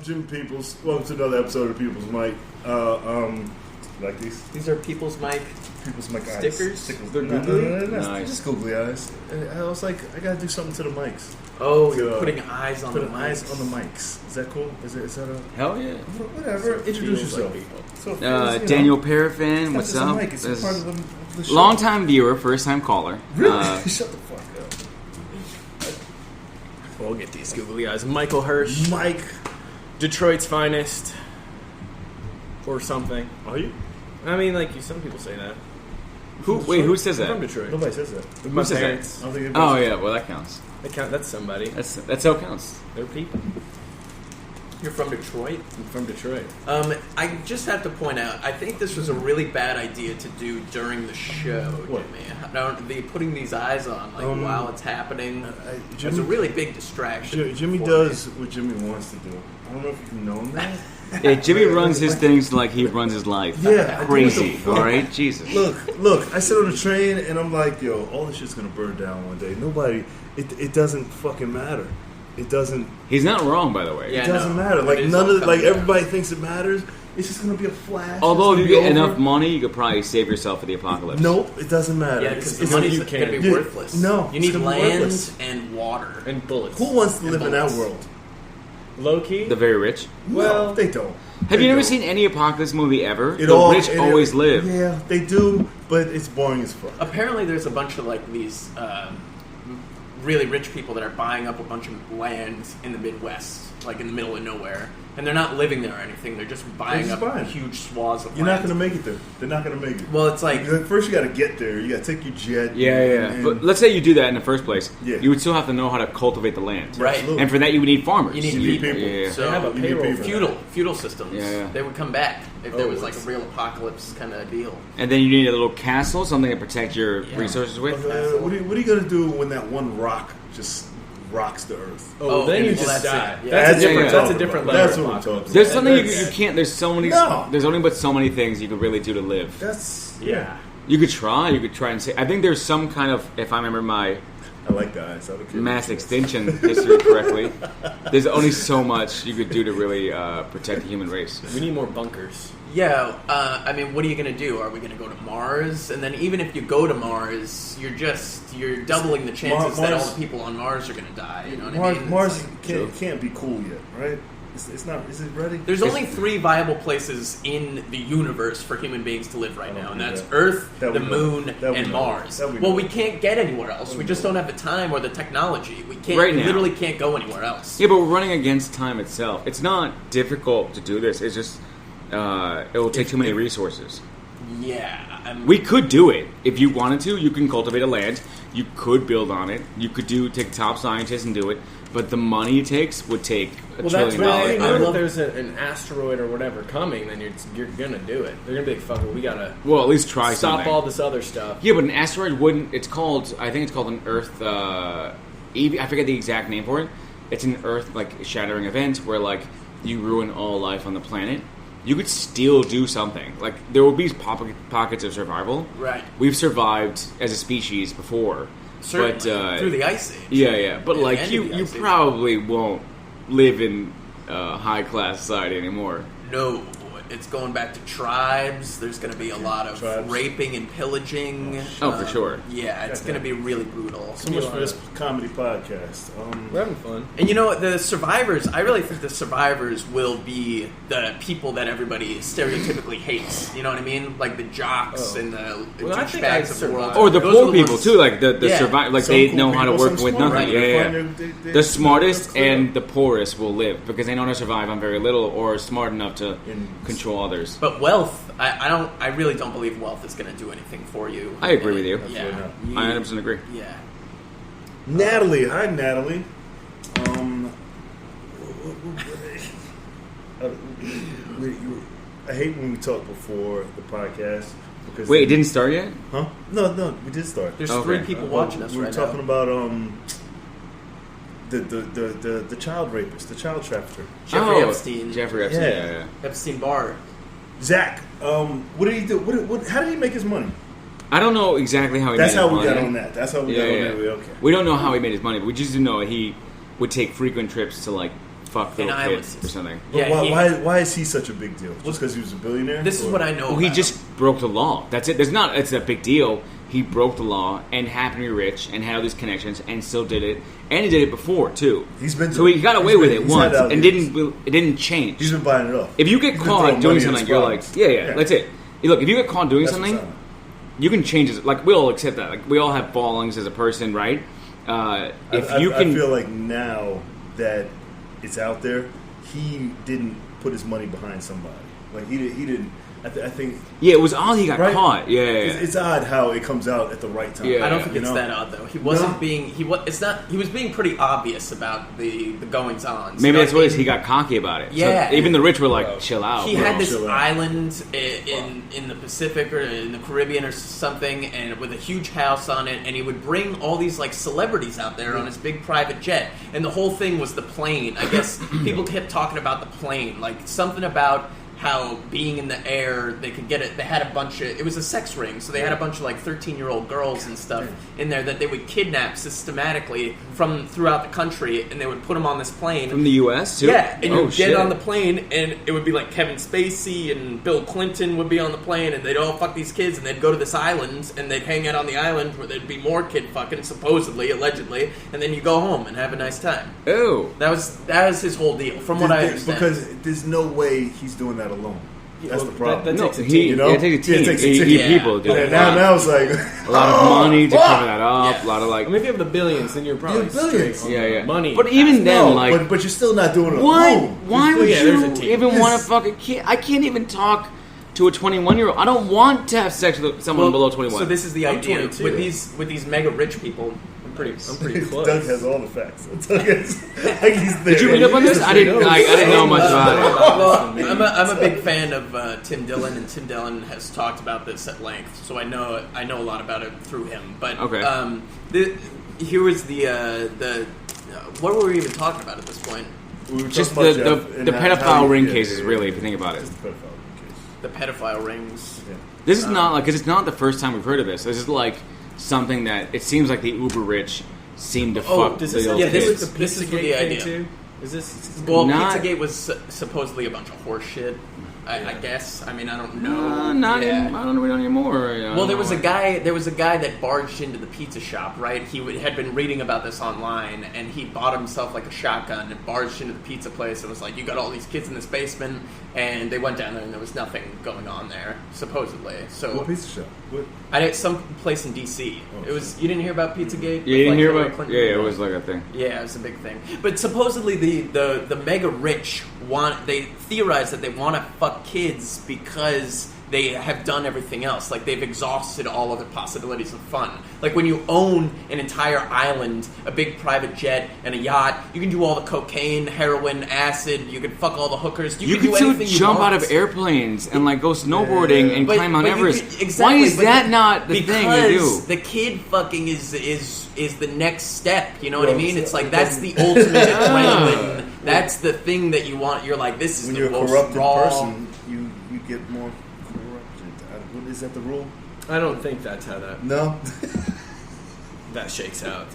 Jim Peoples. Welcome to another episode of People's Mic. Like these? These are People's Mic stickers? Stickers? No, Nice. just googly eyes. And I was like, I gotta do something to the mics. Oh, you're putting eyes on the mics. Eyes on the mics. Is that cool? Is that a... Hell yeah. Whatever. Introduce yourself. Like Daniel Perafan, what's up? Mic. It's part of the show. Long-time viewer, first-time caller. Really? Shut the fuck up. We'll get these googly eyes. Michael Hirsch. Mike. Detroit's finest. Or something. Are you? I mean, like, some people say that. Who says I'm from that? Detroit. Nobody says that. My says that? parents. I don't think Oh, anybody yeah, well, that counts. That's somebody. That still counts. They're people. You're from Detroit? I'm from Detroit. I just have to point out, I think this was a really bad idea to do during the show, What? Jimmy. Putting these eyes on, while it's happening, Jimmy- it's a really big distraction. Jimmy for does me. what Jimmy wants to do. I don't know if you've known that. Yeah, Jimmy runs his things like he runs his life. Yeah, I do Crazy, what the fuck. alright? Jesus. Look, I sit on the train and I'm like, yo, all this shit's gonna burn down one day. It doesn't fucking matter. It doesn't. He's not wrong, by the way. Yeah. It doesn't no. matter. Like It is none all of coming down. everybody thinks it matters. It's just gonna be a flash. Although It's if you gonna get be enough over. money, you could probably save yourself for the apocalypse. Nope, it doesn't matter. Yeah, because the It's- money's you going to can. be Yeah, worthless. no, You need it's gonna be land worthless. and water. And bullets. Who wants to And live in that bullets. world? Low-key? The very rich. Well, they don't. Have They you never don't. seen any apocalypse movie ever? It The all- rich it- always live. Yeah, they do, but it's boring as fuck. Apparently, there's a bunch of these really rich people that are buying up a bunch of land in the Midwest, like in the middle of nowhere, and they're not living there or anything. They're just buying up huge swaths of You're land. not gonna make it there. They're not gonna make it. Well, it's like First you got to get there. You got to take your jet. Yeah. and- But let's say you do that in the first place. Yeah. You would still have to know how to cultivate the land. right. Absolutely. And for that, you would need farmers. You need You need people. people. Yeah. So They have a You need payroll people. for that. feudal systems. Yeah. They would come back if there was like it's- a real apocalypse kind of deal. And then you need a little castle, something to protect your Yeah. resources with. What are you gonna do when that one rock just rocks the earth? Oh, then you well, just that's die. it. Yeah. That's a That's different. That's a different level. That's of what I'm apocalypse. talking There's about. something you That's- can't. There's so many. No. There's only but so many things you could really do to live. That's Yeah. You could try. You could try and say. I think there's some kind of. If I remember my I like that. I don't care. mass extinction history correctly, there's only so much you could do to really protect the human race. We need more bunkers. Yeah, I mean, what are you going to do? Are we going to go to Mars? And then even if you go to Mars, you're doubling the chances that all Mars- the people on Mars are going to die. You know what I mean? It's Mars like- can't be cool yet, right? It's not. Is it ready? There's only 3 viable places in the universe for human beings to live right now, and that's Earth, That the we know. moon, That we and know. Mars. That we Well, know. we can't get anywhere else. We just don't have the time or the technology. We can't. Right we now. literally can't go anywhere else. Yeah, but we're running against time itself. It's not difficult to do this. It's just it will take too many resources. Yeah. We could do it if you wanted to. You can cultivate a land. You could build on it. You could take top scientists and do it. But the money it takes would take $1 Well, that's trillion. why. I If love- there's an asteroid or whatever coming, then you're gonna do it. They're gonna be like, "Fuck it, we gotta Well, at least try stop something. all this other stuff." Yeah, but an asteroid wouldn't. It's called. I think it's called an Earth. I forget the exact name for it. It's an Earth shattering event where you ruin all life on the planet. You could still do something. There will be pockets of survival. Right. We've survived as a species before. Certainly. But, through the ice age. Yeah. But Yeah, the end you of the ice age. probably won't live in high class society anymore. No, it's going back to tribes. There's going to be a lot of Tribes. raping and pillaging. Oh, for sure. Yeah, it's going to be really brutal. So much for this comedy podcast. We're having fun. And you know what? The survivors, I really think the survivors will be the people that everybody stereotypically hates. You know what I mean? Like the jocks and the Well, I think I'd douchebags of the world. survive. Or the Those are poor people ones- too, the Yeah. survive, Some they cool know how to people, work some with smart nothing. people. Yeah. They find their- The smartest clear. and the poorest will live because they know how to survive on very little or are smart enough to In- control others. But wealth, I really don't believe wealth is going to do anything for you. I agree with you. Yeah, Absolutely You- I 100% agree. Yeah. Natalie, hi Natalie. I hate when we talk before the podcast because Wait, it didn't start yet? Huh? No, we did start. There's Okay. 3 people watching us We were right talking now. about the child rapist, the child trafficker, Jeffrey Epstein. Jeffrey Epstein. Yeah. Yeah. Epstein Barr. Zach. What did he do? How did he make his money? I don't know exactly how he That's made how his we money. got on that. That's how we got on that. Okay. We don't know how he made his money, but we just know that he would take frequent trips to fuck little kids or something. But Yeah, why is he such a big deal? Just because he was a billionaire? This is what I know. Well, he just broke the law. That's it. It's a big deal. He broke the law and happened to be rich and had all these connections and still did it. And he did it before too. He got away with it once and it didn't change. He's been buying it up. If you get caught doing something, you're like, yeah, that's it. Look, if you get caught doing something, you can change it. Like we all accept that. Like we all have fallings as a person, right? I feel like now that it's out there, he didn't put his money behind somebody. Like he didn't. I think. Yeah, it was odd he got caught. Yeah, it's odd how it comes out at the right time. Yeah, I don't think it's that odd though. He wasn't being. He was being pretty obvious about the goings on. Maybe that's what it is. He got cocky about it. Yeah, so even the rich were like, "Chill out." He had this island in the Pacific or in the Caribbean or something, and with a huge house on it. And he would bring all these like celebrities out there on his big private jet. And the whole thing was the plane. I guess people kept talking about the plane, like something about how being in the air, they could get it. They had a bunch of. It was a sex ring, so they had a bunch of like 13-year-old girls and stuff in there that they would kidnap systematically from throughout the country, and they would put them on this plane from the U.S. too. Yeah, and you'd get on the plane, and it would be like Kevin Spacey and Bill Clinton would be on the plane, and they'd all fuck these kids, and they'd go to this island, and they'd hang out on the island where there'd be more kid fucking, supposedly, allegedly, and then you go home and have a nice time. Oh, that was his whole deal, from what I understand. Because there's no way he's doing that alone. That's the problem. That takes a team. You know? It takes a team. You need people to do it. Now it's like a lot of money to cover that up. A lot of like. I mean, if you have the billions, then you're probably billions. straight on money. But even then, like, but you're still not doing it why? alone. Why would you even want to fuck a kid? I can't even talk to a 21-year-old. I don't want to have sex with someone below 21. So this is the idea with these mega rich people. I'm pretty close. Doug has all the facts. Did you read up on this? I didn't know much about it. Well, I'm a big fan of Tim Dillon, and Tim Dillon has talked about this at length, so I know a lot about it through him. But here was the what were we even talking about at this point? Just the pedophile ring cases, really, if you think about it. The pedophile rings. Yeah. This is not like, because it's not the first time we've heard of this. This is like something that it seems like the uber rich seem to fuck. This the is little yeah, kids. this is the idea. Too? Is this? Well, Pizzagate was supposedly a bunch of horse shit. I guess. I mean, I don't know. I don't know anymore. Well, there was a guy that barged into the pizza shop, right? He had been reading about this online, and he bought himself like a shotgun and barged into the pizza place and was like, "You got all these kids in this basement," and they went down there and there was nothing going on there, supposedly. So what pizza shop? What? I did some place in DC. It was. You didn't hear about Pizzagate? Yeah, you didn't hear about Clinton? Yeah, it was like a thing. Yeah, it was a big thing. But supposedly the mega rich they theorize that they want to fuck kids because they have done everything else. Like, they've exhausted all other possibilities of fun. Like, when you own an entire island, a big private jet, and a yacht, you can do all the cocaine, heroin, acid, you can fuck all the hookers. You can still do jump out of airplanes and, like, go snowboarding and climb Mount Everest. Why is that not the thing to do? Because the kid fucking is the next step, you know what I mean? It's like, that's the ultimate adrenaline. That's the thing that you want. You're like, this is the most raw. When you're a corrupted person, you get more corrupted. Is that the rule? I don't think that's how that shakes out.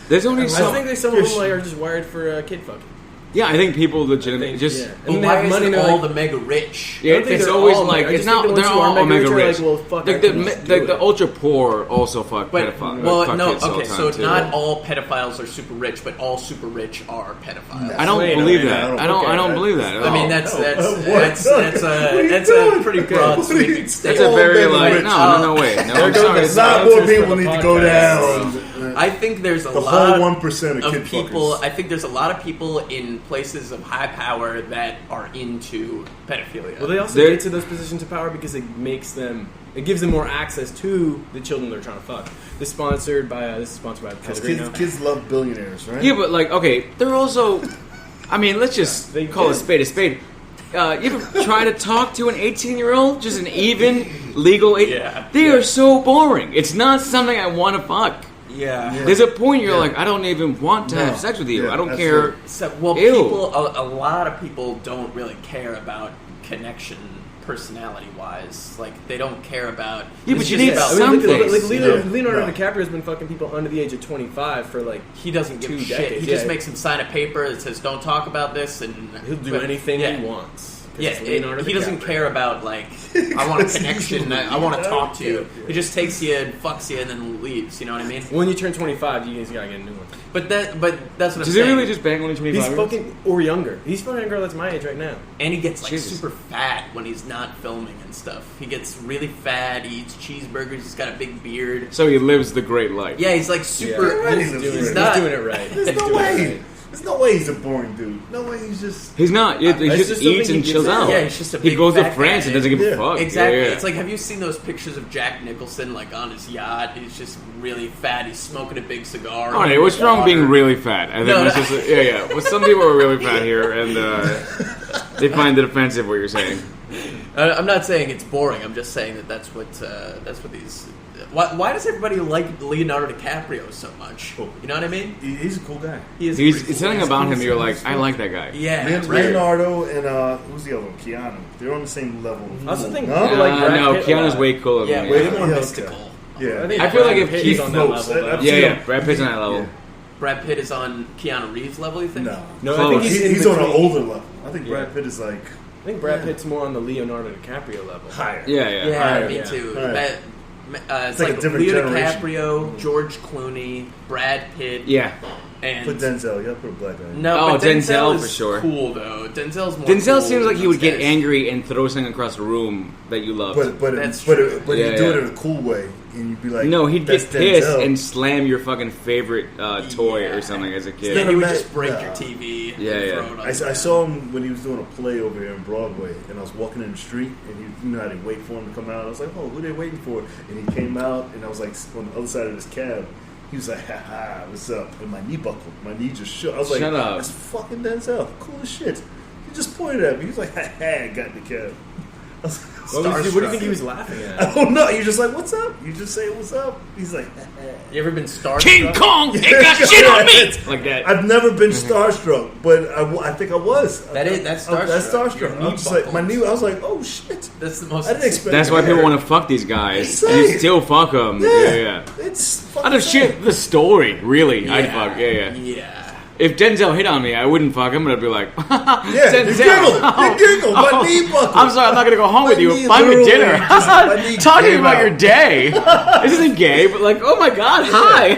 There's only I think some of them are just wired for kid fucking. Yeah, I think people legitimately just. Yeah. And why is it all the mega rich? Yeah, it's always like it's not. They're all mega rich. The ultra poor also fuck pedophiles. Well, no, okay, so not all pedophiles are super rich, but all super rich are pedophiles. I don't believe that. I don't believe that. I mean, that's a pretty broad sweeping statement. That's a very like no way. No, I'm sorry. Not more people need to go down. I think there's a lot of people. I think there's a lot of people in places of high power that are into pedophilia. Well, they also get to those positions of power because it gives them more access to the children they're trying to fuck. This is sponsored by kids love billionaires, right? Yeah, but like, okay, they're also. I mean, let's just call a spade a spade. You ever try to talk to an 18-year-old, just an even legal? They are so boring. It's not something I want to fuck. Yeah. There's a point you're like, I don't even want to have sex with you. I don't care. A lot of people don't really care about connection personality-wise. Like, they don't care about... Yeah, it's but you just need about something. Leonardo DiCaprio's been fucking people under the age of 25 for like he doesn't give a 2 shit. decades. He just makes them sign a paper that says, don't talk about this, and... He'll do anything he wants. Yeah, he doesn't care about, like, I want a connection, I want to talk to you. He just takes you and fucks you and then leaves, you know what I mean? When you turn 25, you guys gotta get a new one. But that's what I'm saying. Does he really just bang when he's 25? He's fucking, or younger. He's fucking a girl that's my age right now. And he gets, like, Jesus. super fat when he's not filming and stuff. He gets really fat, he eats cheeseburgers, he's got a big beard. So he lives the great life. Yeah, he's, like, super... Yeah, he's doing it right. There's no way. There's no way he's a boring dude. No way he's just... He's not. He just eats and chills out. Yeah, he's just a big He goes to fat France guy. and doesn't give a fuck. Exactly. Yeah. It's like, have you seen those pictures of Jack Nicholson, like, on his yacht? He's just really fat. He's smoking a big cigar. All right, what's wrong with being really fat? I think that's just yeah. Well, some people are really fat here, and they find it offensive what you're saying. I'm not saying it's boring. I'm just saying that that's what these... Why does everybody like Leonardo DiCaprio so much? You know what I mean? He's a cool guy. It's something about him. You're like, I like that guy. Yeah, Leonardo and who's the other one? Keanu. They're on the same level. I also think no? people like Brad No, Pitt Keanu's a lot. way cooler Yeah, than way me. more Yeah. mystical. Yeah. think I feel like Brad if Pitt Keith is on that floats, level, though. I've Yeah, Brad Pitt's on that level. Yeah. Brad Pitt is on Keanu Reeves' level, you think? No, I think he's on an between. older level. I think Yeah. Brad Pitt is like I think Brad Pitt's more on the Leonardo DiCaprio level. higher. Yeah. Yeah, me Yeah. too. Right. It's like a like different Leo generation. DiCaprio, George Clooney, Brad Pitt, Yeah. and Put Denzel. You gotta put a black guy. no, Oh, but Denzel is for sure. Cool though. Denzel's more. Denzel cool seems like than he would those get guys. angry and throw something across the room that you loved. But That's but true. but Yeah, he'd do it yeah. in a cool way, and you'd be like, No, he'd that's get pissed Denzel. and slam your fucking favorite toy Yeah. or something as a Then kid. he would Yeah. just break Yeah. your TV. Yeah, and yeah. Throw it on I the saw him when he was doing a play over here in Broadway, and I was walking in the street, and you know how they wait for him to come out. I was like, "Oh, who they waiting for?" And he came out, and I was like on the other side of his cab. He was like, "Ha ha, what's up?" And my knee buckled. My knee just shook. I was like, Shut up. "That's fucking Denzel. Cool as shit." He just pointed at me. He was like, "Ha ha," got in the cab. I was like, What do you think he was laughing at? I don't know. You're just like, "What's up?" You just say, "What's up?" He's like, "Ha ha." You ever been starstruck? King Kong, it got shit on me! Like that. I've never been starstruck, but I think I was. That's starstruck. That's starstruck. Your knee I was like, my buckled. knee. I was like, oh shit. That's the most. I didn't expect. That's why that. people want to fuck these guys. Exactly. You still fuck them. Yeah. It's I fucking don't shit the story, really. I'd Yeah. fuck. Yeah. Yeah. If Denzel hit on me, I wouldn't fuck him, but I'd be like, Yeah, Denzel. you giggle. My knee buckled. I'm sorry, I'm not going to go home My with you. knee Buy me literally dinner. just- my knee Talking came about out. your day. This isn't gay, but like, oh my god, hi.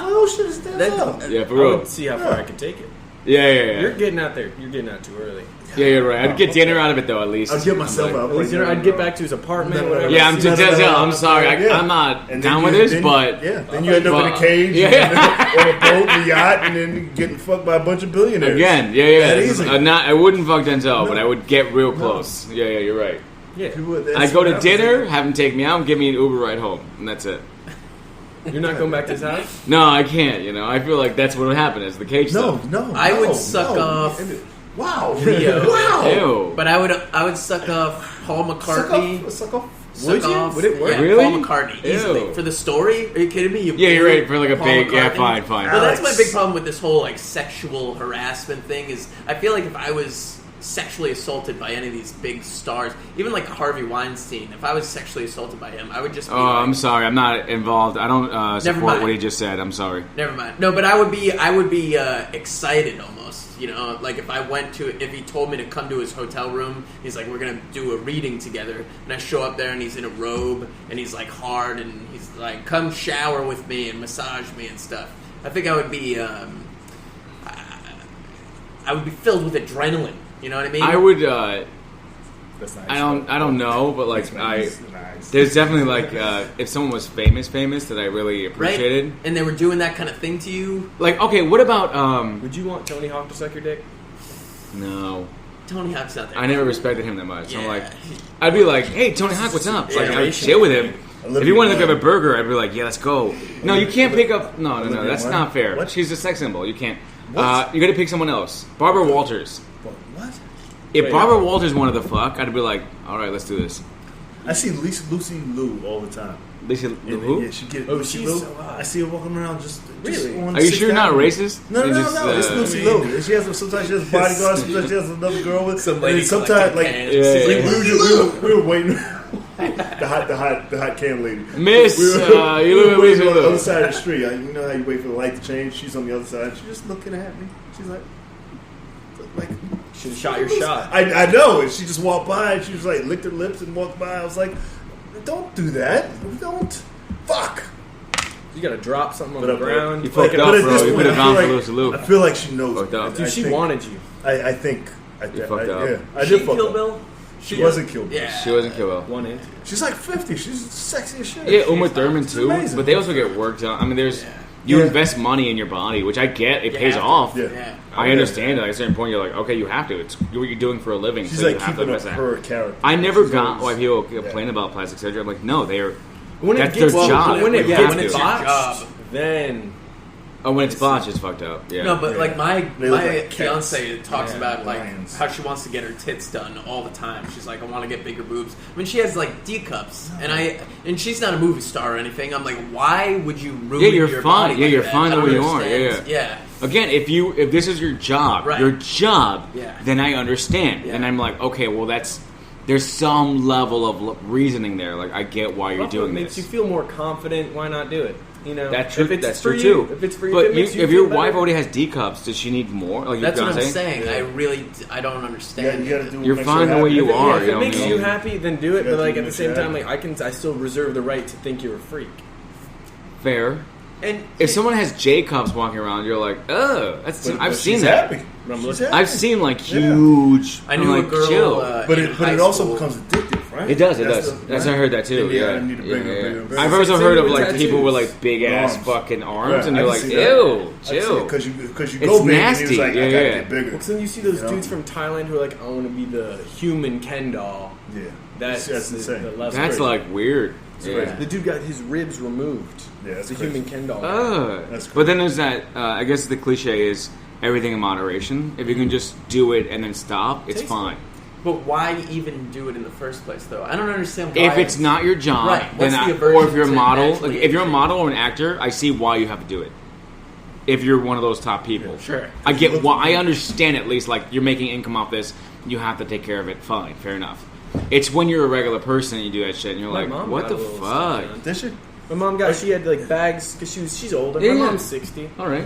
Oh shit, it's Denzel. Yeah, for I real. would see how far I could take it. Yeah. You're getting out there. You're getting out too early. Yeah, you're right. I'd get dinner out of it though, at least. I'll get myself I'm like- out. At least I'd get back to his apartment. No, Whatever. Yeah, I'm No, no, no, Denzel. no, I'm no, sorry. yeah. I'm not And down then with this, then- but yeah, then you end up in a cage, Yeah. on a boat, in a yacht, and then getting fucked by a bunch of billionaires. again, That This easy. is- I wouldn't fuck Denzel, but No. I would get real close. Yeah, you're right. Yeah. I go to dinner, have him take me out, and give me an Uber ride home, and that's it. You're not going back to his house? No, I can't. I feel like that's what would happen is the cage No, stuff. no. I no, would suck no. off Wow, Rio. wow. Ew. But I would suck off Paul McCartney. Suck off. Would you? Off, Would it work? Yeah, Really? Paul McCartney easily Ew. for the story. Are you kidding me? Yeah, you're right. For like a Paul big, yeah, McCartney? fine. Well, that's my Alex. big problem with this whole like sexual harassment thing. Is I feel like if I was sexually assaulted by any of these big stars, even like Harvey Weinstein, if I was sexually assaulted by him, I would just be Oh, like, I'm sorry. I'm not involved. I don't Never support mind. what he just said. I'm sorry. never mind. No, but I would be excited almost. Like if he told me to come to his hotel room, he's like, we're gonna do a reading together, and I show up there and he's in a robe and he's like hard and he's like, come shower with me and massage me and stuff. I think I would be filled with adrenaline. You know what I mean? I would. That's nice. I don't know, but like Nice. there's definitely like if someone was famous that I really right? appreciated. And they were doing that kind of thing to you. Like, okay, what about Would you want Tony Hawk to suck your dick? No, Tony Hawk's not there. I never respected him that much. Yeah. I'm like, I'd be like, hey, Tony Hawk, what's up? Like, Yeah, I'd chill with him. I love If he you, wanted to man. grab a burger, I'd be like, yeah, let's go. No, you can't pick up. No, Olivia that's Munn? not fair. What? She's a sex symbol. You can't. What? You got to pick someone else. Barbara Walters. What? If Wait, Barbara Walters wanted to fuck, I'd be like, all right, let's do this. I see Lucy Liu all the time. Lucy who? Yeah, she get Oh, Lucy she's Liu. so hot. I see her walking around just Really? on Are you 6th sure you're not Avenue. racist? No, You no, just, no. It's Lucy Liu. She has sometimes she has bodyguards. Sometimes she has another girl with. Some and lady then sometimes like collecting Yeah. cans. we were waiting. the hot can lady. Miss, We you were live waiting in on the other Lucy side of the street. You know how you wait for the light to change? She's on the other side. She's just looking at me. She's like. Should have shot your shot. I know. And she just walked by and she was like, licked her lips and walked by. I was like, don't do that. Don't. Fuck. You gotta drop something on But the ground. You fucked up, But at bro. this You point, could have I gone feel for like- Lucy Liu. I feel like she knows. Fucked up. Dude, she think- wanted you. I think. You fucked up. Yeah, I She did fuck Kill up. Bill? She wasn't Kill Bill. Yeah. She wasn't Kill Bill. One into. She's like 50. She's sexy as shit. Yeah, Uma Thurman She's too. amazing. But they also get worked on. I mean, there's you Yeah. invest money in your body, which I get. It You pays have to. off. Yeah. Yeah. I understand it. At a certain point, you're like, okay, you have to. It's what you're doing for a living. She's so like you have to keeping up invest that. her character. I never She's got always- why people complain about plastic surgery. I'm like, no, they're When that's it gets their job. when it You gets have to. your botched, job. then Oh, when it's botched, it's fucked up. Yeah. No, but Yeah. like my They look my like cats. fiance talks Yeah, about like lions. how she wants to get her tits done all the time. She's like, I want to get bigger boobs. I mean, she has like D cups, and she's not a movie star or anything. I'm like, why would you ruin Yeah, you're your fine. body? Yeah, like you're that? fine I the don't way you are. understand. Yeah. Again, if this is your job, Right. Yeah. then I understand. Yeah. And I'm like, okay, well, there's some level of reasoning there. Like, I get why you're If it doing makes this. you feel more confident, why not do it? You know, That's true. If it's That's for true you, too. If it's for you, but if, it makes you if feel your better, wife already has D cups, does she need more? Like That's your what I'm fiance? saying. Yeah. I don't understand. You gotta do. what You're makes fine her the way happy. you if are. it you know what I makes mean? you happy, then do it. Yeah, But like do at the what same you time, happy. like I still reserve the right to think you're a freak. Fair. And If someone has J cups walking around, you're like, oh, that's. But I've seen she's that. Happy. I'm She's looking- happy. I've seen like Yeah. huge. I I'm knew like, a girl. chill. But in it high also school. becomes addictive, right? It does. That's That's the- I heard that too. Yeah, Yeah, I need to bring her, bring her, bring her. I've also Same heard of with like tattoos. people with like big ass Arms. fucking arms, Right, and I you're can like, see that. ew, chill. Because you It's go big nasty. and he was like, I Yeah, gotta yeah. get bigger. Well, so you see those You know? dudes from Thailand who are like, I want to be the human Ken doll. Yeah, That's insane. the level. That's like weird. crazy. Yeah. The dude got his ribs removed. Yeah, that's the crazy. human Ken doll. That's But then there's that. I guess the cliche is everything in moderation. If you can just do it and then stop, it's Taste fine. But why even do it in the first place, though? I don't understand why. If it's not your job, Right, what's then the or if aversion you're a to model, naturally like if you're a aging? model or an actor, I see why you have to do it. If you're one of those top people, Sure. I get why. I understand at least like you're making income off this, you have to take care of it. Fine, fair enough. It's when you're a regular person and you do that shit, and you're My like, mom what got the a little fuck? stuff done. Did she? My mom she had like bags because she's older. Yeah, My yeah. mom's 60. All right.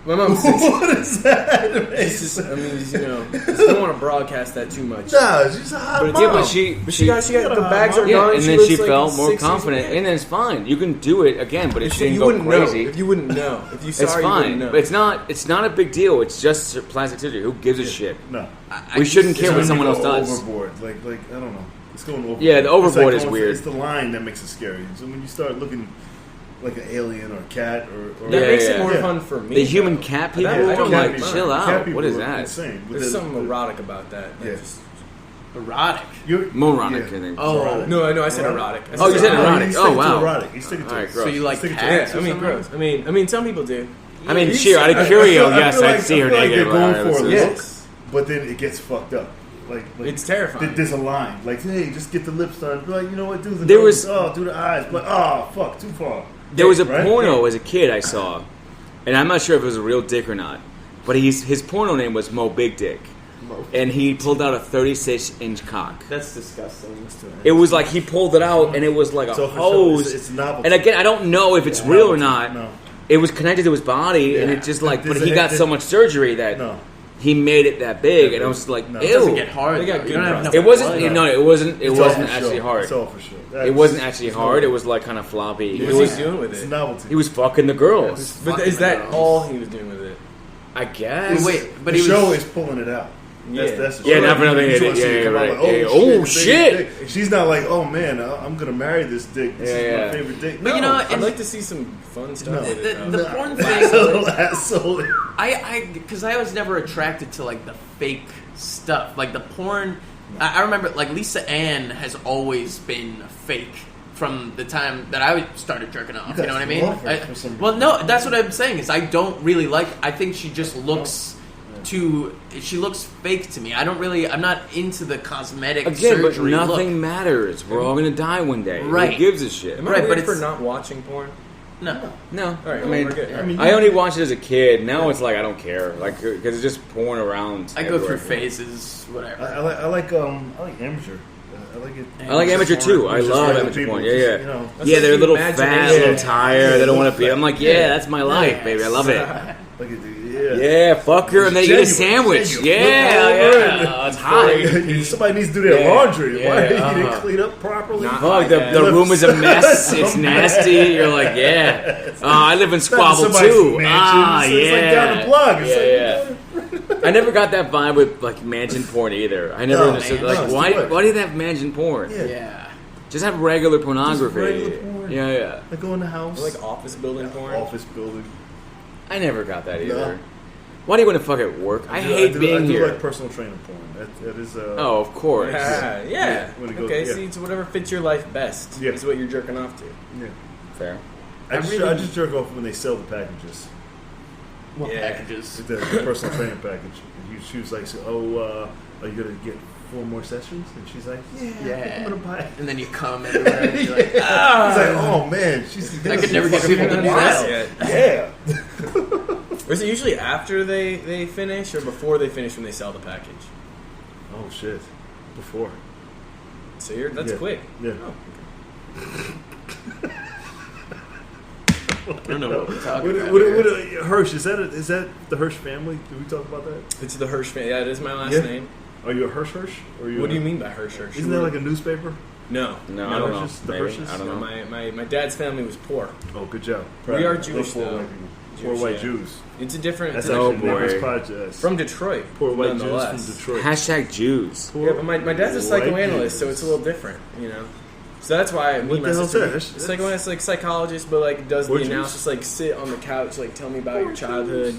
My mom's 60. What is that? It's just, I mean, you know, I don't want to broadcast that too much. Nah, she's a hot But it's- mom. Yeah, but she got the bags are yeah, gone. and she then looks she like felt more 60s. confident, and then it's fine. You can do it again, but it You shouldn't go wouldn't crazy. know if you wouldn't know. If you saw It's her, you fine, wouldn't know. but it's not a big deal. It's just plastic surgery. Who gives a shit? No. We shouldn't care It's what when you someone else go does. Overboard, like I don't know. It's going overboard. Yeah, the overboard It's is going weird. It's the line that makes it scary. So when you start looking like an alien or a cat or that Yeah, makes yeah, it more yeah. fun for me. The human though. cat I people, don't- I don't I'm like like, mine. chill cat out. people What is are that? Insane. With There's the- something erotic about that. Yeah. erotic. You're, Moronic, yeah. I think. Oh, No, I know. I said Right. erotic. I Oh, you said No, erotic. he's Oh, sticking to wow. erotic. He's sticking to All it. right, gross. so you like Stick it to cats? Yeah, I or mean, something? gross. I mean, some people do. I mean, You sure, out said- of curio, I yes, feel I'd like- see her I feel like naked. they're going right, for a this is- look, Yes. but then it gets fucked up. Like It's terrifying. There's a line. Like, hey, just get the lips done. Be like, you know what? Do the There nose. was- do the eyes. But oh, fuck, too far. There was a Right? porno as a kid I saw, and I'm not sure if it was a real dick or not, but his porno name was Mo Big Dick, and he pulled out a 36-inch cock. That's disgusting. It was like he pulled it out, and it was like a So for sure, hose. it's novelty. And again, I don't know if it's real or not. No. It was connected to his body, and Yeah. it just like, There's but he a- got so much surgery that No. he made it that big, and I was like, No. ew. It It doesn't get hard. They got though. good You don't have breasts. enough It wasn't. blood. No, it wasn't. It It's all wasn't for actually sure. hard. It's all for sure. It wasn't actually hard. It was like kind of floppy. What It was was. he doing with It's it? novelty. He was fucking the girls. But is that all he was doing with it? I guess. Wait, but the he show was. is pulling it out. Yeah. That's the Yeah, show. not for nothing, You just yeah, wanna see it yeah, come out right. like, Yeah, oh, oh, shit. shit. Big dick. She's not like, oh man, I'm gonna marry this dick. This Yeah, is yeah. my favorite dick. But you know, I'd like to see some fun stuff No. with it. The though. porn little thing. asshole. Because I was never attracted to like the fake stuff, like the porn. I remember like Lisa Ann has always been fake from the time that I started jerking off. You You know what I guys mean? love her for some Well, no, that's what I'm saying is I don't really like. I think she just looks She looks fake to me. I'm not into the cosmetic Again, but surgery nothing look. matters. We're all gonna die one day. Right. Who gives a shit? Am I Right, weird but for it's- not watching porn? No. No. All right, I mean, we're good. I mean, I only watched it as a kid. Now it's like I don't care, like because it's just porn around. I go through everywhere. phases, whatever. I like amateur. I like it. I like amateur too. I Just love regular amateur people, porn. just, Yeah. you know. That's Yeah, like they're a the little fat, a imagination. little tired. They don't want to be. I'm like, yeah, that's my life, baby. I love it. Like it, Yeah, fuck her, and they eat a Genuine, sandwich. genuine. Yeah, it's hot. Somebody needs to do their Yeah, laundry. yeah, Why you didn't clean up properly? Not Fuck, the room is a mess. It's nasty. You're like, yeah. I live in squabble Somebody's too. mansion. It's like down the block. It's like, I never got that vibe with like mansion porn either. I never No, understood man. like No, it's why too much. do you have mansion porn? Yeah. Yeah. Just have regular pornography. regular porn. Yeah. Like go in the house. Or like office building porn. Office building. I never got that either. No. Why do you want to fuck at work? I hate being I do here. like personal trainer porn. That is. Oh, of course. Yeah. When it goes- Okay, yeah. see, it's whatever fits your life best. Yeah. Is what you're jerking off to. Yeah. Fair. I just jerk off when they sell the packages. What Yeah. packages? The personal training package. She was like, "Oh, are you gonna get 4 more sessions?" And she's like, "Yeah, I think I'm gonna buy it." And then you come everywhere. And you're like, He's like, "Oh man, she's." I could never get people to do that. Yeah. Yeah. Was it usually after they finish or before they finish when they sell the package? Oh shit. Before. So that's Yeah. quick. Yeah. Oh. I don't know what we're talking about. What, Hirsch, is that the Hirsch family? Did we talk about that? It's the Hirsch family. Yeah, it is my last Yeah. name. Are you a Hirsch? Or are you What do you mean by Hirsch? Isn't that like a newspaper? No. No, I don't know. Hirsch's- the Maybe. Hirsch's? I don't No, know. my dad's family was poor. Oh, good job. We are Those Jewish, poor though. white people. Poor Jewish, white yeah. Jews. It's a different. That's it's a- Oh, actually the name of this boy. podcast. from Detroit. Poor white Jews nonetheless. from Detroit. Hashtag Jews. Poor Yeah, but my dad's a white psychoanalyst, so Jews. it's a little different, you know. So that's why me What and my the hell's sister, that? That's- psychoanalyst, like psychologist, but like does the Poor Jews? analysis, like sit on the couch, like tell me about your childhood.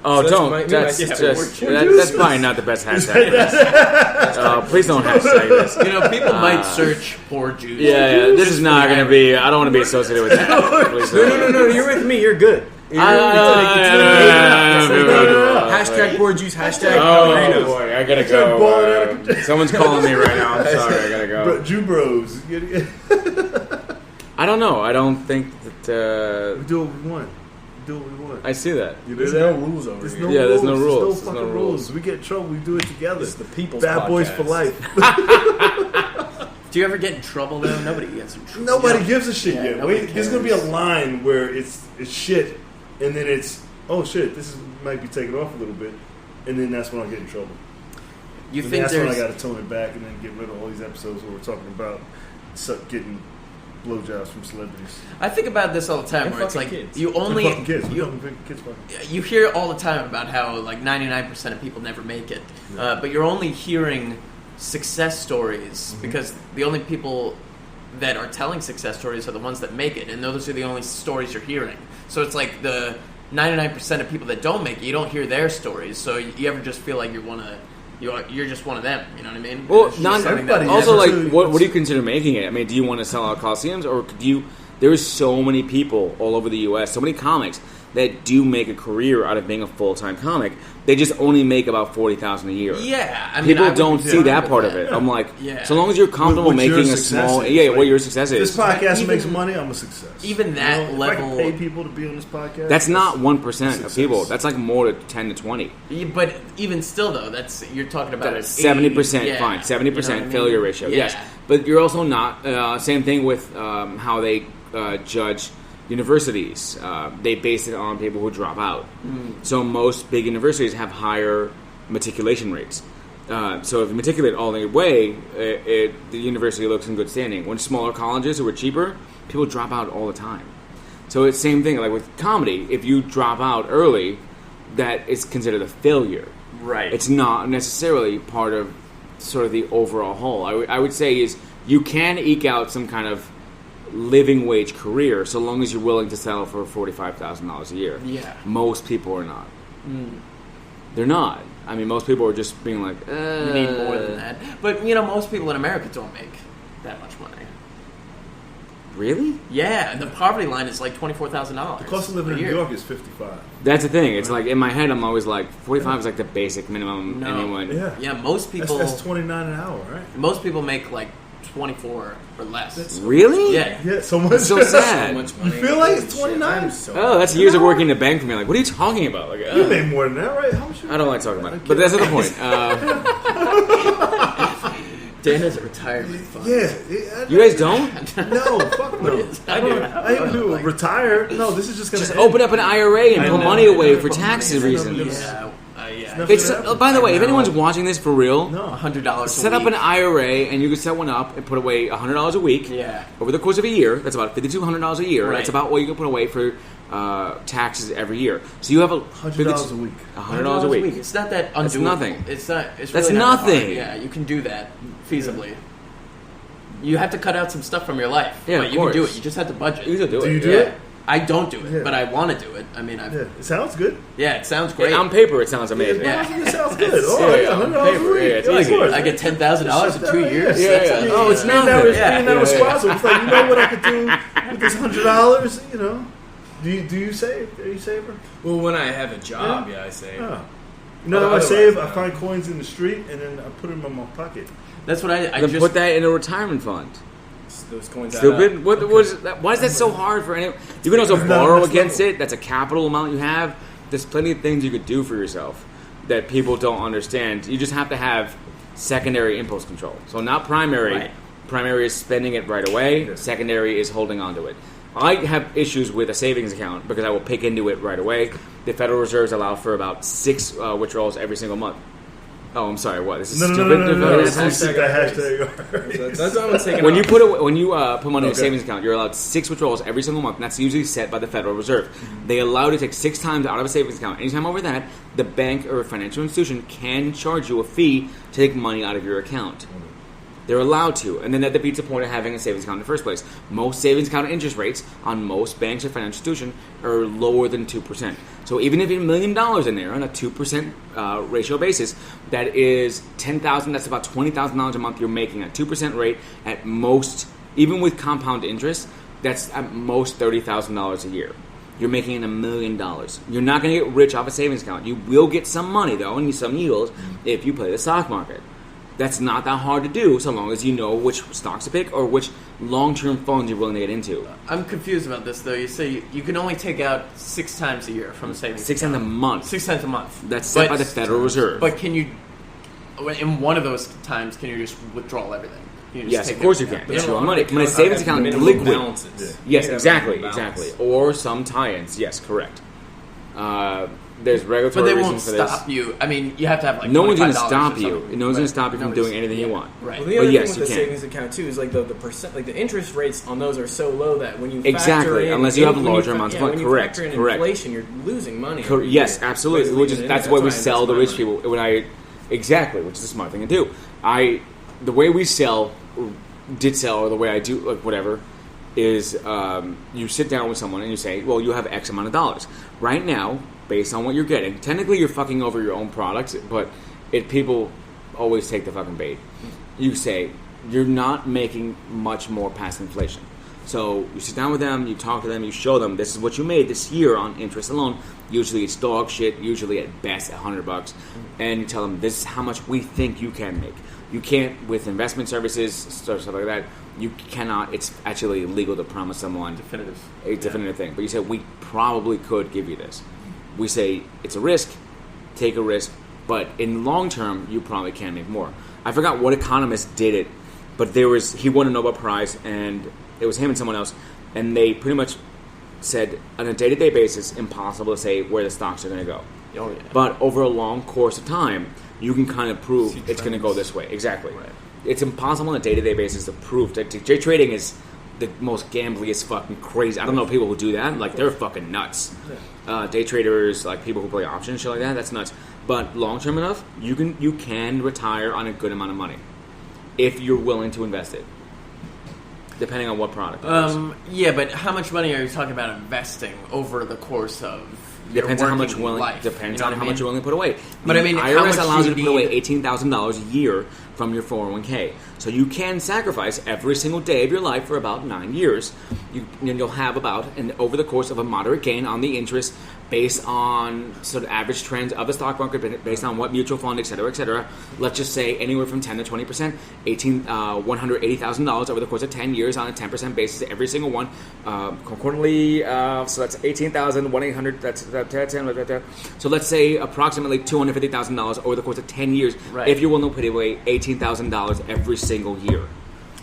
Oh, So don't. that's That's my- just. yeah, That's probably not the best hashtag. Please don't hashtag this. You know, people might search poor Jews. Yeah, this is not going to be. I don't want to be associated with that. Please don't. No, you're with me. You're good. You're Hashtag poor Jews. Hashtag Oh Pellegrinos. boy, I gotta Start balling out of go. Someone's calling me right now. I'm sorry, I gotta go. Jew bros. I don't know. I don't think that. We do what we want. We do what we want. I see that. You There's do no that? rules over There's here. no Yeah, rules. there's no rules. There's There's no no fucking rules. rules. We get in trouble. We do it together. It's the people's Bad boys for podcast. life. Do you ever get in trouble though? Nobody gets in trouble. Nobody gives a shit Yeah, yet. nobody Wait, there's gonna be a cares. line where it's shit, and then it's oh shit. This might be taken off a little bit, and then that's when I get in trouble. You And think that's when I there's? got to tone it back and then get rid of all these episodes where we're talking about getting blowjobs from celebrities. I think about this all the time. And Where it's like fucking kids. you only Fucking kids. you, Kids fucking. you hear all the time about how like 99% of people never make it, but you're only hearing success stories because the only people that are telling success stories are the ones that make it, and those are the only stories you're hearing. So it's like the 99% of people that don't make it, you don't hear their stories. So you ever just feel like you're just one of them. You know what I mean? Well, It's just not something that- everybody also Yeah, like so what do you consider making it? I mean, do you want to sell out coliseums, or do you? There is so many people all over the U.S., so many comics that do make a career out of being a full-time comic. They just only make about $40,000 a year. Yeah, I mean, People I would don't be see fine that with part of that. it. I'm like, Yeah. so long as you're comfortable What your making a success small, is. yeah, Like, what your success This is. podcast Even- makes money. I'm a success. Even that If I level- can pay people to be on this podcast. That's not 1% of success. people. That's like more to 10 to 20. Yeah, but even still, though, that's you're talking about That's an 70%, 80, yeah. fine. 70% You know what I mean? failure ratio, Yeah. yes. But you're also not, same thing with how they judge universities. They base it on people who drop out. So most big universities have higher matriculation rates. So if you matriculate all the way, the university looks in good standing. When smaller colleges who are cheaper, people drop out all the time. So it's the same thing like with comedy. If you drop out early, that is considered a failure. Right. It's not necessarily part of sort of the overall whole. I would say is you can eke out some kind of living wage career so long as you're willing to settle for $45,000 a year. Yeah. Most people are not. They're not. I mean, most people are just being like, You need more than that. But, you know, most people in America don't make that much money. Really? Yeah, and the poverty line is like $24,000. The cost of living in New York is $55. That's the thing. It's like in my head, I'm always like 45 is like the basic minimum. No. Anyone? Yeah, most people. That's $29 an hour, right? Most people make like 24 or less. Really? Yeah. Yeah, so much. It's so sad. So much money. You feel like it's 29? I'm so Oh, that's years of working in the bank for me. Like, what are you talking about? Like, You make more than that, right? How much? I don't like talking about it, but that's not the point. Dan has a retirement fund. Yeah. You guys don't? No, fuck no. I do. I didn't do it. Retire? No, this is just going to Just open up an IRA and I put know. money away for Put tax money. reasons. Yeah. Yeah. Never- It's, by the way, if anyone's watching this for real, No. $100 set a up week. an IRA and you can set one up and put away $100 a week. Yeah. Over the course of a year, that's about $5,200 a year. Right. That's about what you can put away for taxes every year. So you have a $100 a week. $100 a week. It's not that That's undoable. nothing. It's not. It's That's really not that nothing. hard. Yeah, you can do that feasibly. You have to cut out some stuff from your life. Yeah, but of you can do course. it. You just have to budget. You can do it. Do you do Yeah. it? I don't do it, Yeah. but I want to do it. I mean, Yeah. It sounds good. it sounds great. On paper, it sounds amazing. Yeah. It sounds good. Oh, Yeah, $100 on paper, a week. yeah, it's of easy. course. I get $10,000 in 2 years. Yeah, That's yeah. amazing. Oh, it's being nothing. being Yeah. that Yeah. responsible. It's like, you know what I could do with this $100? You know, do you save? Are you a saver? Well, when I have a job, I say. Oh. You know how I Otherwise, save? no. I find coins in the street and then I put them in my pocket. That's what I Then just put that in a retirement fund. Those coins add Stupid. up. What is that? Why is that so hard for anyone? You can also Not borrow next against level. it. That's a capital amount you have. There's plenty of things you could do for yourself that people don't understand. You just have to have secondary impulse control. So not primary. Right. Primary is spending it right away. Yeah. Secondary is holding on to it. I have issues with a savings account because I will pick into it right away. The Federal Reserves allow for about 6 withdrawals every single month. Oh, I'm sorry. What? This is No. stupid. That's Hashtag that hashtag. That's what I'm taking. When you put money in a Okay. savings account, you're allowed 6 withdrawals every single month, and that's usually set by the Federal Reserve. They allow you to take 6 times out of a savings account. Anytime over that, the bank or financial institution can charge you a fee to take money out of your account. They're allowed to, and then that defeats the point of having a savings account in the first place. Most savings account interest rates on most banks or financial institutions are lower than 2%. So even if you have $1 million in there on a 2% ratio basis, that is $10,000. That's about $20,000 a month you're making at 2% rate at most. Even with compound interest, that's at most $30,000 a year. You're making $1 million. You're not going to get rich off a savings account. You will get some money though, and some yield if you play the stock market. That's not that hard to do, so long as you know which stocks to pick or which long-term funds you're willing to get into. I'm confused about this though. You say you can only take out 6 times a year from a savings 6 times a account. month. 6 times a month. That's set But- by the Federal Reserve. But can you, in one of those times, can you just withdraw everything? Can you just Yes, take of course you everything can. out? It's your own money. When a savings account is minimum liquid. balances. Yes, You have exactly, minimum balance. exactly. Or some tie-ins. Yes, correct. There's regulatory But they reasons won't for this. stop you. I mean, you have to have like No one's going to $25 or stop you. something. No one's going Right. to stop you from Nobody's- doing anything you want. Right. Well, the other yes, thing you with the can. savings account too is like the percent, like the interest rates on those are so low that when you Exactly, factor in, unless you have when larger amounts of when money. you Correct, factor in correct. inflation, you're losing money. Yes, absolutely. Basically, Which is and that's that's why we why sell that's the my rich money. people. Exactly, which is a smart thing to do. The way we sell, or did sell, or the way I do, like whatever, is you sit down with someone and you say, well, you have X amount of dollars right now, based on what you're getting. Technically, you're fucking over your own products, but people always take the fucking bait. You say you're not making much more past inflation. So you sit down with them, you talk to them, you show them this is what you made this year on interest alone. Usually it's dog shit. Usually at best $100, and you tell them this is how much we think you can make. You can't with investment services, stuff like that. You cannot. It's actually illegal to promise someone a definitive thing. But you say we probably could give you this. We say it's a risk, take a risk, but in long term you probably can make more. I forgot what economist did it, but he won a Nobel Prize, and it was him and someone else, and they pretty much said on a day-to-day basis, impossible to say where the stocks are going to go. Oh, yeah. But over a long course of time, you can kind of prove it's going to go this way. Exactly. Right. It's impossible on a day-to-day basis to prove. Day trading is the most gambliest fucking crazy. I don't know people who do that. Like, they're fucking nuts. Day traders, like people who play options and shit like that, that's nuts. But long-term enough, you can retire on a good amount of money if you're willing to invest it. Depending on what product it is. Yeah, but how much money are you talking about investing over the course of your Depends on how much working life? Depends You know on what how I mean? much you're willing to put away. But I mean, the how IRS much allows do you to you put away need- $18,000 a year from your 401k. So you can sacrifice every single day of your life for about 9 years. You'll have about, and over the course of a moderate gain on the interest based on sort of average trends of the stock market, based on what mutual fund, et cetera, let's just say anywhere from 10 to 20%, $180,000 over the course of 10 years on a 10% basis, every single one. Quarterly, so that's $18,800, that's 10, so let's say approximately $250,000 over the course of 10 years, right. if you're willing to put away $18,000 every single year.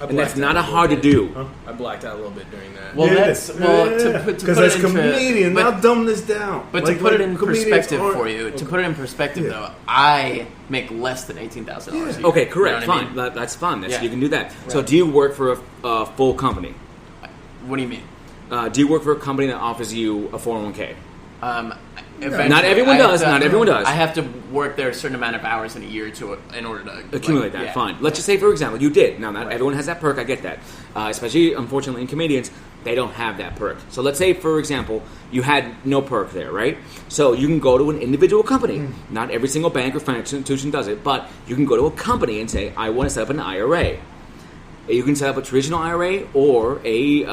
And that's not hard to do. Huh? I blacked out a little bit during that. Well, to put as it a comedian, but, now dumb this down. But to put it in perspective for you, though, I make less than $18,000 a year. Okay, correct, You know what I fine. mean? That's fine. Yeah. You can do that. Right. So do you work for a full company? What do you mean? Do you work for a company that offers you a 401k? Eventually, Not everyone does. Not everyone does. I have to work there a certain amount of hours in a year in order to Accumulate that. Fine. Let's just say, for example, you did. Now, not Right. everyone has that perk. I get that. Especially, unfortunately, in comedians, they don't have that perk. So let's say, for example, you had no perk there, right? So you can go to an individual company. Not every single bank or financial institution does it, but you can go to a company and say, I want to set up an IRA. You can set up a traditional IRA or a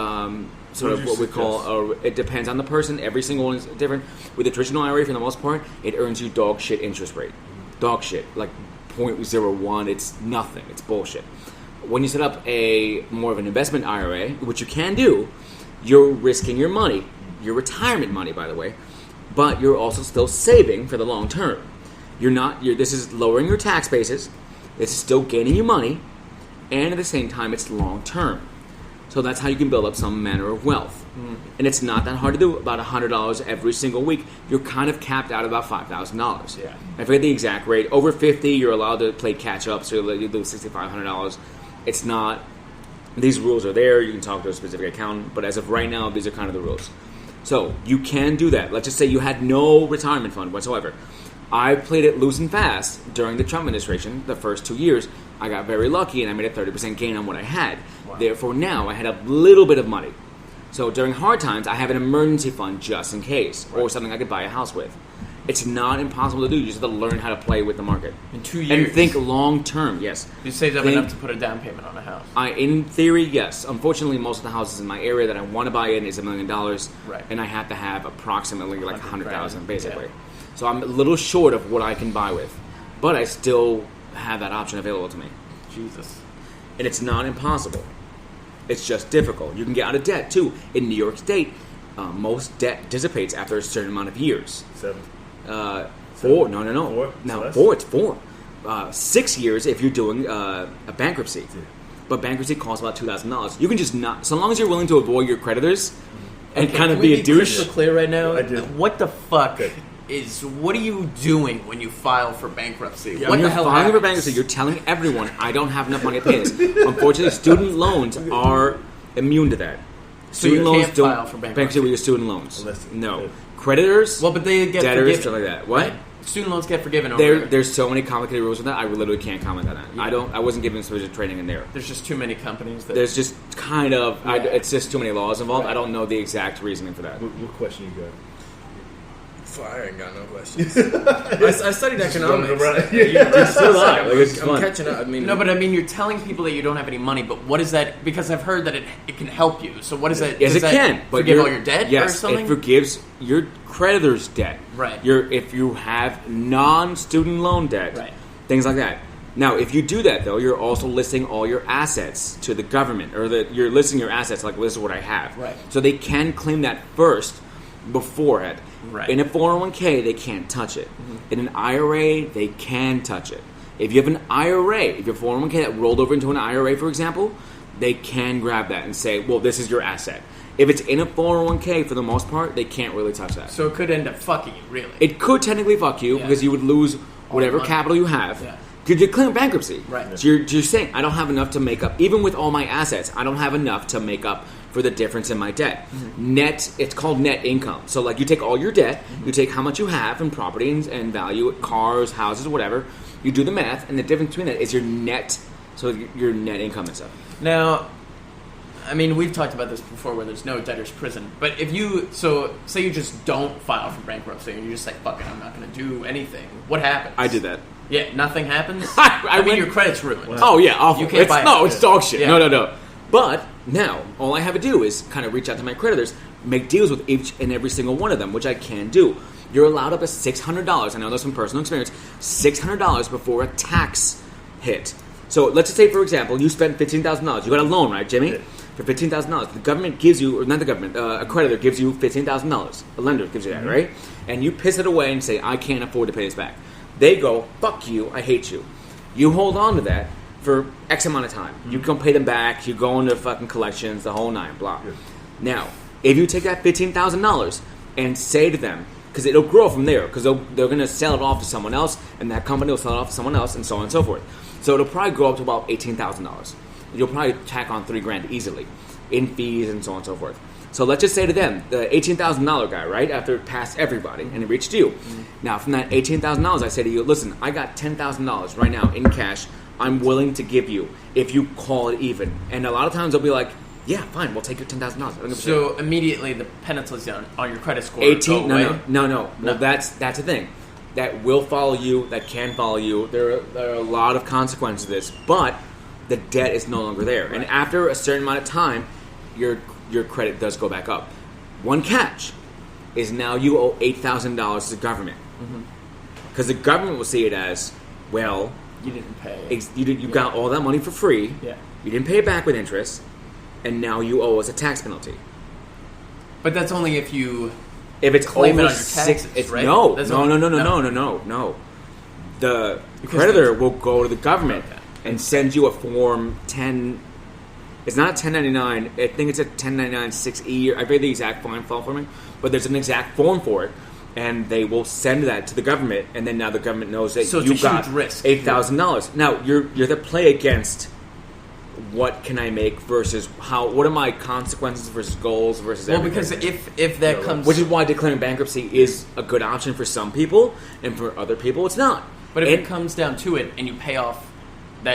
sort of what we call, it depends on the person. Every single one is different. With the traditional IRA, for the most part, it earns you dog shit interest rate. Dog shit. Like 0.01. It's nothing. It's bullshit. When you set up a more of an investment IRA, which you can do, you're risking your money, your retirement money, by the way, but you're also still saving for the long term. This is lowering your tax basis. It's still gaining you money, and at the same time, it's long term. So that's how you can build up some manner of wealth. And it's not that hard to do. About $100 every single week. You're kind of capped out at about $5,000. Yeah. I forget the exact rate. Over 50, you're allowed to play catch up, so you lose $6,500. It's not. These rules are there. You can talk to a specific accountant, but as of right now, these are kind of the rules. So you can do that. Let's just say you had no retirement fund whatsoever. I played it loose and fast during the Trump administration. The first 2 years, I got very lucky, and I made a 30% gain on what I had. Wow. Therefore, now I had a little bit of money. So during hard times, I have an emergency fund just in case, or something I could buy a house with. It's not impossible to do. You just have to learn how to play with the market. In 2 years. And think long term, yes. You saved up enough to put a down payment on a house. In theory, yes. Unfortunately, most of the houses in my area that I want to buy in is $1 million. Right. And I have to have approximately like $100,000, basically. Yeah. So I'm a little short of what I can buy with. But I still have that option available to me. Jesus. And it's not impossible. It's just difficult. You can get out of debt, too. In New York State, most debt dissipates after a certain amount of years. 7. 4. No. 4? No, 4. It's 4. 6 years if you're doing a bankruptcy. Yeah. But bankruptcy costs about $2,000. You can just not, so long as you're willing to avoid your creditors and kind of be a douche. Crystal clear right now. I do. What the fuck what are you doing when you file for bankruptcy? Yeah, what when the you're hell filing happens? for bankruptcy, you're telling everyone, I don't have enough money to pay this. Unfortunately, student loans are immune to that. So you Student can't file for bankruptcy with your student loans. Unless- No. Creditors, Well, but they get debtors, forgiven. stuff like that. What? Right? Student loans get forgiven over There's so many complicated rules with that. I literally can't comment on that. Yeah. I wasn't given specific training in there. There's just too many companies that... There's just kind of Yeah. it's just too many laws involved. Right. I don't know the exact reasoning for that. What question you got? I ain't got no questions. I studied economics. So I'm I'm catching up. I mean, No, but I mean, you're telling people that you don't have any money, but what is that? Because I've heard that it can help you. So what is that? Yes, does it that can. But forgive all your debt or yes, something? it forgives your creditor's debt. Right. If you have non-student loan debt, Right. things like that. Now, if you do that, though, you're also listing all your assets to the government, or you're listing your assets like, this is what I have. Right. So they can claim that first before it. Right. In a 401k, they can't touch it. In an IRA, they can touch it. If you have an IRA, if your 401k that rolled over into an IRA, for example, they can grab that and say, well, this is your asset. If it's in a 401k, for the most part, they can't really touch that. So it could end up fucking you, really. It could technically fuck you Yeah. because you would lose whatever money. capital you have. Yeah. Because you're clearing bankruptcy. Right. So you're saying, I don't have enough to make up, even with all my assets, I don't have enough to make up for the difference in my debt. Net, it's called net income. So like you take all your debt, you take how much you have in property and value, cars, houses, whatever, you do the math, and the difference between that is your net, so your net income and stuff. Now, I mean, we've talked about this before where there's no debtor's prison. But if you, so say you just don't file for bankruptcy and you're just like, fuck it, I'm not going to do anything. What happens? I did that. Yeah, nothing happens. I mean, went- your credit's ruined. Wow. Oh yeah, awful. You can't buy it. No, it's dog shit. Yeah. No. But now, all I have to do is kind of reach out to my creditors, make deals with each and every single one of them, which I can do. You're allowed up to $600. I know this from personal experience. $600 before a tax hit. So let's just say, for example, you spent $15,000. You got a loan, right, Jimmy? Yeah. For $15,000. The government gives you, or not the government, a creditor gives you $15,000. A lender gives you that, right? And you piss it away and say, I can't afford to pay this back. They go, fuck you, I hate you. You hold on to that for X amount of time. You can pay them back, you go into fucking collections, the whole nine, blah. Yeah. Now, if you take that $15,000 and say to them, because it'll grow from there, because they're going to sell it off to someone else, and that company will sell it off to someone else, and so on and so forth. So it'll probably grow up to about $18,000. You'll probably tack on $3,000 easily in fees and so on and so forth. So let's just say to them, the $18,000 guy, right, after it passed everybody, and it reached you. Now, from that $18,000, I say to you, listen, I got $10,000 right now in cash I'm willing to give you if you call it even. And a lot of times they'll be like, yeah, fine, we'll take your $10,000. So immediately the penalties on your credit score 18? go away? No. Well, that's the thing. That will follow you, that can follow you. There are a lot of consequences to this, but the debt is no longer there. And after a certain amount of time, your credit does go back up. One catch is now you owe $8,000 to the government. Because the government will see it as, well, You didn't pay. you got all that money for free. Yeah. You didn't pay it back with interest, and now you owe us a tax penalty. But that's only if you... If it's Claim it over on your six, taxes, it's right? no. That's No. The creditor will go to the government and send you a form 10. It's not a 1099. I think it's a 1099-6E. I forget the exact file for me, but there's an exact form for it, and they will send that to the government, and then now the government knows that So it's you a huge got risk. $8,000. Now you're to play against. What can I make versus what are my consequences versus goals versus Well, everything. because if that comes... Which is why declaring bankruptcy is a good option for some people, and for other people, it's not. But if it comes down to it, and you pay off the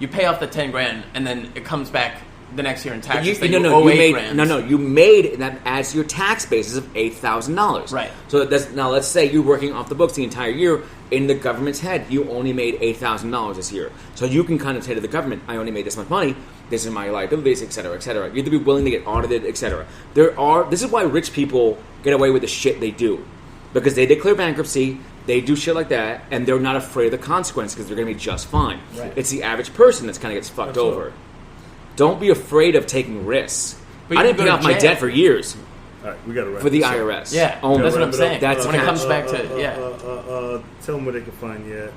$10,000, and then it comes back the next year in taxes, you owe $8,000. You made that adds to your tax basis of $8,000. Right. So now let's say you're working off the books the entire year. In the government's head, you only made $8,000 this year. So you can kind of say to the government, I only made this much money. This is my liabilities, et cetera, et cetera. You have to be willing to get audited, et cetera. This is why rich people get away with the shit they do. Because they declare bankruptcy, they do shit like that, and they're not afraid of the consequence because they're going to be just fine. Right. It's the average person that's kind of gets fucked over. Don't be afraid of taking risks. But I you didn't can pay go off to my jail. debt for years All right, we got to wrap for the this up. IRS. Yeah, Only. that's what I'm Wrap it saying. up. That's when it catch. comes back to... Tell them where they can find you at.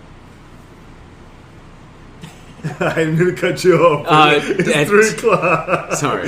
I'm going to cut you off. It's 3 o'clock. Sorry.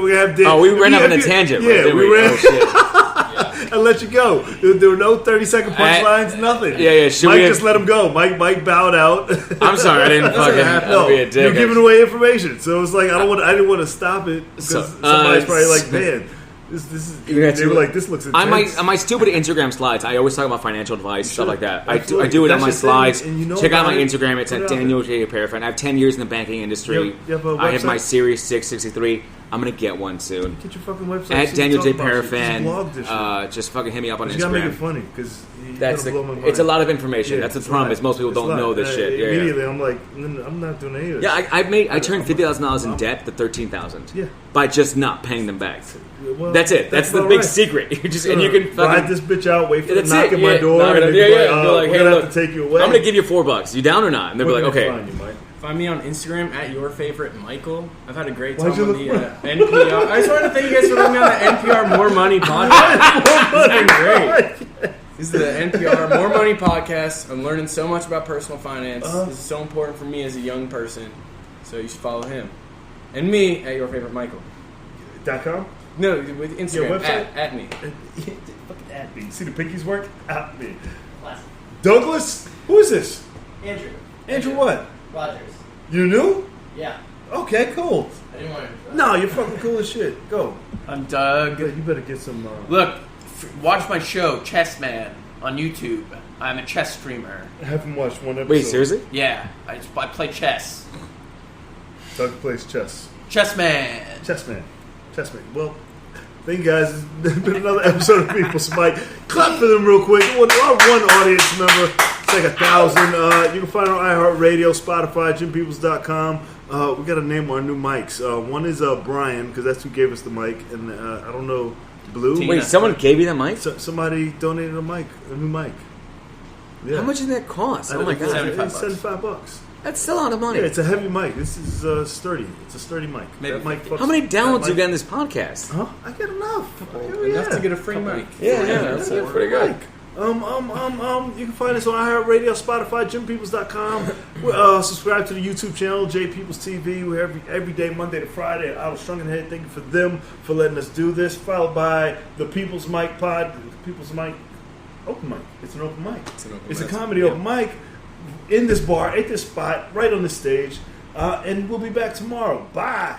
we have Dan. We ran off on a tangent. Yeah, right, didn't we ran. Oh, shit. I let you go. There were no 30-second punchlines, nothing. Yeah. Should Mike we just let him go. Mike bowed out. I'm sorry. I didn't fucking No, be a dick. you're giving away information, so it was like I didn't want to stop it because somebody's probably like, man, this is. They were like, this looks intense. On my stupid Instagram slides, I always talk about financial advice, stuff like that. I Absolutely. do it on That's my your thing, slides. and you know Check out about my it. Instagram. It's Put at it out Daniel J. Perafan. I have 10 years in the banking industry. You have a I have my website? Series 663. I'm gonna get one soon. Get your fucking website. At so Daniel you J. talk about shit. Just blog this Perafan. shit. Just fucking hit me up on You gotta make it Instagram. funny because That's blow my mind. it's a lot of information. Yeah, That's the it's problem. a lot. Is most people It's don't a lot. know this shit. Yeah. Immediately, I'm like, I'm not doing any of this. Yeah, I turned $50,000 in debt to $13,000. Yeah. By just not paying them back. Well, That's it. That's the about big right. secret. You just Sure. and you can ride fucking this bitch out, wait for them to That's knock it, at my yeah. door, Knock and it then out. be Yeah, like, yeah. Be like, we're hey, gonna look, have to take you away. I'm gonna give you $4. You down or not? And they'll be like, okay. Find you, Mike. Find me on Instagram at your favorite Michael. I've had a great Why'd time you on look the NPR. I just wanted to thank you guys for letting me on the NPR More Money podcast. It's been great. This is the NPR More Money podcast. I'm learning so much about personal finance. This is so important for me as a young person. So you should follow him. And me at your favorite Michael. .com? No, with Instagram. Your website? At me. Fucking at me. See the pinkies work? At me. Douglas? Who is this? Andrew. Andrew what? Rogers. You knew? Yeah. Okay, cool. I didn't want to. No, you're fucking cool as shit. Go. I'm Doug. You better get some... Look, watch my show, Chess Man, on YouTube. I'm a chess streamer. I haven't watched one episode. Wait, seriously? Yeah, I play chess. Doug plays chess. Chess Man. Chessman. Well, thank you guys. There's been another episode of People's Mike. Clap for them real quick. One audience member. It's like 1,000. You can find it on iHeartRadio, Spotify, JimPeoples.com. We got to name our new mics. One is Brian, because that's who gave us the mic. And I don't know, Blue. Wait, someone gave you the mic? Somebody donated a new mic. Yeah. How much did that cost? Oh my god, $75. That's still a lot of money. Yeah, it's a heavy mic. This is sturdy. It's a sturdy mic. How many downloads you get on this podcast? Huh? I get enough. Enough to get a free mic. Yeah, that's pretty good. You can find us on iHeartRadio, Spotify, JimPeoples.com. Subscribe to the YouTube channel, J Peoples TV. We're every day, Monday to Friday. I was strung in head. Thank you for them for letting us do this. Followed by the People's Mic Pod. People's Mic Open Mic. It's an open mic. It's a comedy open mic in this bar, at this spot, right on the stage. And we'll be back tomorrow. Bye.